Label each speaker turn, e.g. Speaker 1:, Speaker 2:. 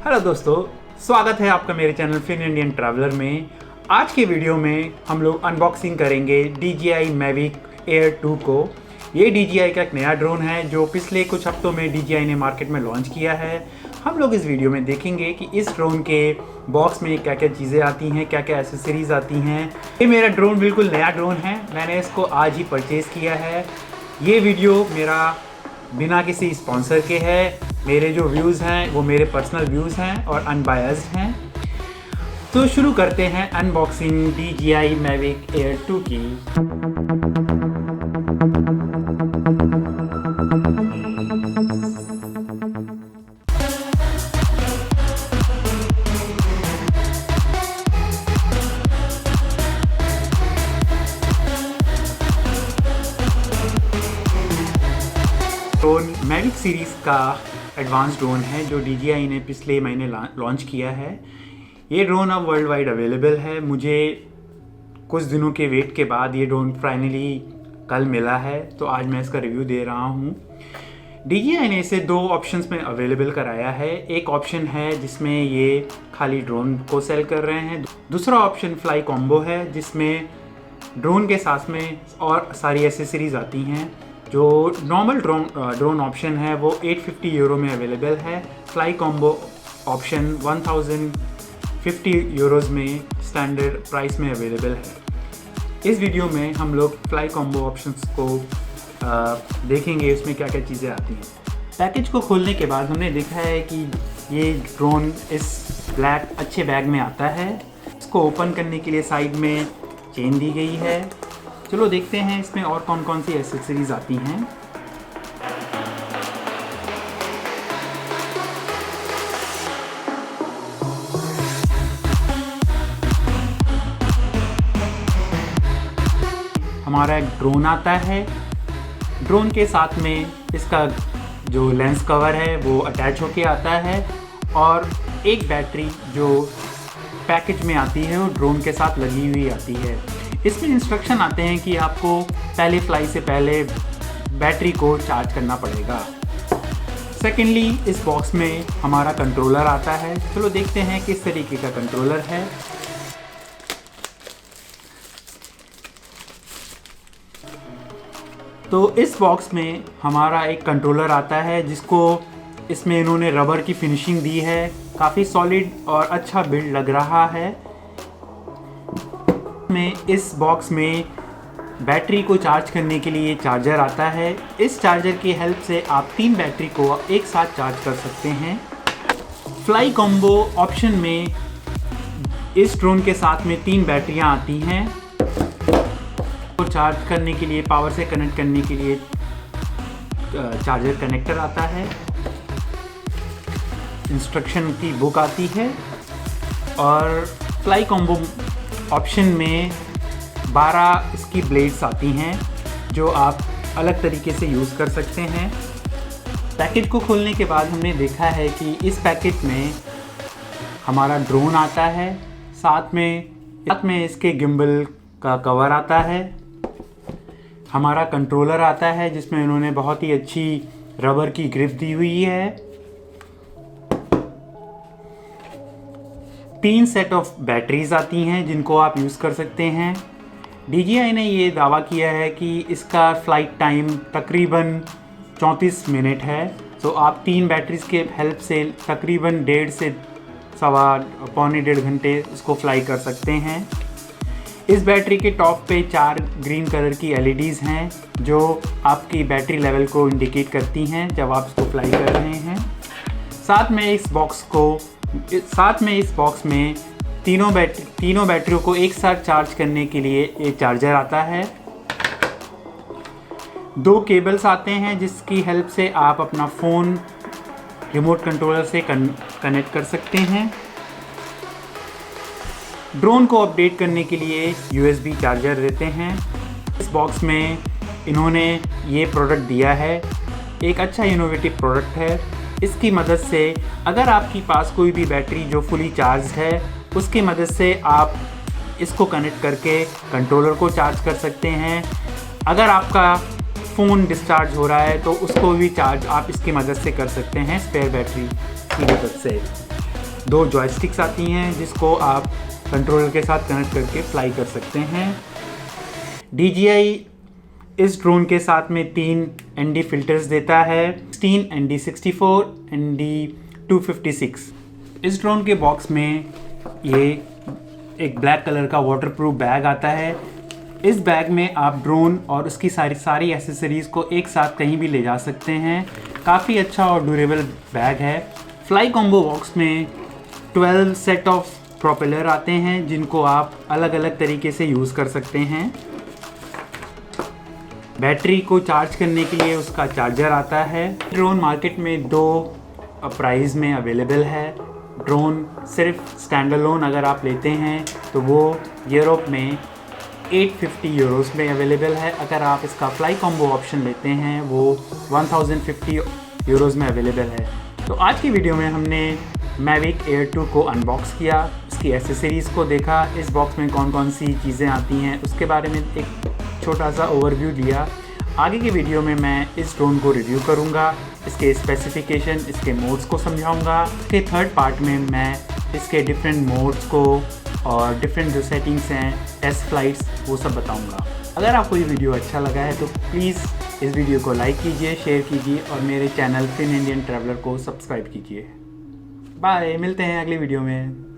Speaker 1: Hello दोस्तों, स्वागत है आपका मेरे चैनल फिन इंडियन ट्रैवलर में। आज के वीडियो में हम लोग अनबॉक्सिंग करेंगे DJI Mavic Air 2 को। ये DJI का एक नया ड्रोन है जो पिछले कुछ हफ्तों में DJI ने मार्केट में लॉन्च किया है। हम लोग इस वीडियो में देखेंगे कि इस ड्रोन के बॉक्स में क्या क्या चीज़ें आती हैं, क्या क्या एसेसरीज आती हैं। ये मेरा ड्रोन बिल्कुल नया ड्रोन है, मैंने इसको आज ही परचेज़ किया है। ये वीडियो मेरा बिना किसी स्पॉन्सर के है। मेरे जो व्यूज़ हैं वो मेरे पर्सनल व्यूज़ हैं और अनबायस्ड हैं। तो शुरू करते हैं अनबॉक्सिंग DJI Mavic Air 2 की। ड्रोन मैविक सीरीज़ का एडवांस ड्रोन है जो DJI ने पिछले महीने लॉन्च किया है। ये ड्रोन अब वर्ल्ड वाइड अवेलेबल है। मुझे कुछ दिनों के वेट के बाद ये ड्रोन फाइनली कल मिला है, तो आज मैं इसका रिव्यू दे रहा हूँ। DJI ने इसे दो ऑप्शंस में अवेलेबल कराया है। एक ऑप्शन है जिसमें ये खाली ड्रोन को सेल कर रहे हैं। दूसरा ऑप्शन फ्लाई कॉम्बो है जिसमें ड्रोन के साथ में और सारी एसेसरीज आती हैं। जो नॉर्मल ड्रोन ऑप्शन है वो 850 यूरो में अवेलेबल है। फ्लाई कॉम्बो ऑप्शन 1050 यूरोज़ में स्टैंडर्ड प्राइस में अवेलेबल है। इस वीडियो में हम लोग फ्लाई कॉम्बो ऑप्शंस को देखेंगे, उसमें क्या क्या चीज़ें आती हैं। पैकेज को खोलने के बाद हमने देखा है कि ये ड्रोन इस ब्लैक अच्छे बैग में आता है। इसको ओपन करने के लिए साइड में चेन दी गई है। चलो देखते हैं इसमें और कौन कौन सी एसेसरीज आती हैं। हमारा एक ड्रोन आता है। ड्रोन के साथ में इसका जो लेंस कवर है वो अटैच होके आता है और एक बैटरी जो पैकेज में आती है वो ड्रोन के साथ लगी हुई आती है। इसमें इंस्ट्रक्शन आते हैं कि आपको पहले फ्लाई से पहले बैटरी को चार्ज करना पड़ेगा। सेकेंडली, इस बॉक्स में हमारा कंट्रोलर आता है। चलो देखते हैं किस तरीके का कंट्रोलर है। तो इस बॉक्स में हमारा एक कंट्रोलर आता है जिसको इसमें इन्होंने रबर की फिनिशिंग दी है। काफ़ी सॉलिड और अच्छा बिल्ड लग रहा है। इस बॉक्स में बैटरी को चार्ज करने के लिए चार्जर आता है। इस चार्जर की हेल्प से आप 3 बैटरी को एक साथ चार्ज कर सकते हैं। फ्लाई कॉम्बो ऑप्शन में इस ड्रोन के साथ में 3 बैटरियां आती हैं। तो चार्ज करने के लिए, पावर से कनेक्ट करने के लिए चार्जर कनेक्टर आता है। इंस्ट्रक्शन की बुक आती है और फ्लाई कॉम्बो ऑप्शन में 12 इसकी ब्लेड्स आती हैं जो आप अलग तरीके से यूज़ कर सकते हैं। पैकेज को खोलने के बाद हमने देखा है कि इस पैकेज में हमारा ड्रोन आता है, साथ में इसके गिम्बल का कवर आता है। हमारा कंट्रोलर आता है जिसमें उन्होंने बहुत ही अच्छी रबर की ग्रिप दी हुई है। 3 सेट ऑफ बैटरीज आती हैं जिनको आप यूज़ कर सकते हैं। DJI ने ये दावा किया है कि इसका फ़्लाइट टाइम तकरीबन 34 मिनट है। तो आप 3 बैटरीज के हेल्प से तकरीबन 1.5 से पौने 1.5 घंटे इसको फ्लाई कर सकते हैं। इस बैटरी के टॉप पे 4 ग्रीन कलर की LEDs हैं जो आपकी बैटरी लेवल को इंडिकेट करती हैं जब आप इसको फ्लाई कर रहे हैं। साथ में इस बॉक्स में तीनों बैटरियों को एक साथ चार्ज करने के लिए एक चार्जर आता है। 2 केबल्स आते हैं जिसकी हेल्प से आप अपना फ़ोन रिमोट कंट्रोलर से कनेक्ट कर सकते हैं। ड्रोन को अपडेट करने के लिए USB चार्जर देते हैं। इस बॉक्स में इन्होंने ये प्रोडक्ट दिया है। एक अच्छा इनोवेटिव प्रोडक्ट है। इसकी मदद से अगर आपके पास कोई भी बैटरी जो फुली चार्ज है उसकी मदद से आप इसको कनेक्ट करके कंट्रोलर को चार्ज कर सकते हैं। अगर आपका फ़ोन डिस्चार्ज हो रहा है तो उसको भी चार्ज आप इसकी मदद से कर सकते हैं स्पेयर बैटरी की मदद से। 2 जॉयस्टिक्स आती हैं जिसको आप कंट्रोलर के साथ कनेक्ट करके फ्लाई कर सकते हैं। DJI इस ड्रोन के साथ में 3 ND फिल्टर्स देता है, 16 ND64 ND256। इस ड्रोन के बॉक्स में ये एक ब्लैक कलर का वाटरप्रूफ बैग आता है। इस बैग में आप ड्रोन और उसकी सारी एसेसरीज़ को एक साथ कहीं भी ले जा सकते हैं। काफ़ी अच्छा और ड्यूरेबल बैग है। फ्लाई कॉम्बो बॉक्स में 12 सेट ऑफ प्रोपेलर आते हैं जिनको आप अलग अलग तरीके से यूज़ कर सकते हैं। बैटरी को चार्ज करने के लिए उसका चार्जर आता है। ड्रोन मार्केट में 2 प्राइस में अवेलेबल है। ड्रोन सिर्फ स्टैंडअलोन अगर आप लेते हैं तो वो यूरोप में 850 यूरोस में अवेलेबल है। अगर आप इसका फ्लाई कॉम्बो ऑप्शन लेते हैं वो 1050 यूरोस में अवेलेबल है। तो आज की वीडियो में हमने Mavic Air 2 को अनबॉक्स किया, उसकी एसेसरीज़ को देखा, इस बॉक्स में कौन कौन सी चीज़ें आती हैं उसके बारे में एक छोटा सा ओवरव्यू दिया। आगे की वीडियो में मैं इस ड्रोन को रिव्यू करूंगा, इसके स्पेसिफिकेशन, इसके मोड्स को समझाऊंगा। इसके थर्ड पार्ट में मैं इसके डिफरेंट मोड्स को और डिफरेंट जो सेटिंग्स हैं, टेस्ट फ्लाइट्स, वो सब बताऊंगा। अगर आपको ये वीडियो अच्छा लगा है तो प्लीज़ इस वीडियो को लाइक कीजिए, शेयर कीजिए और मेरे चैनल फिन इंडियन ट्रैवलर को सब्सक्राइब कीजिए। बाय, मिलते हैं अगली वीडियो में।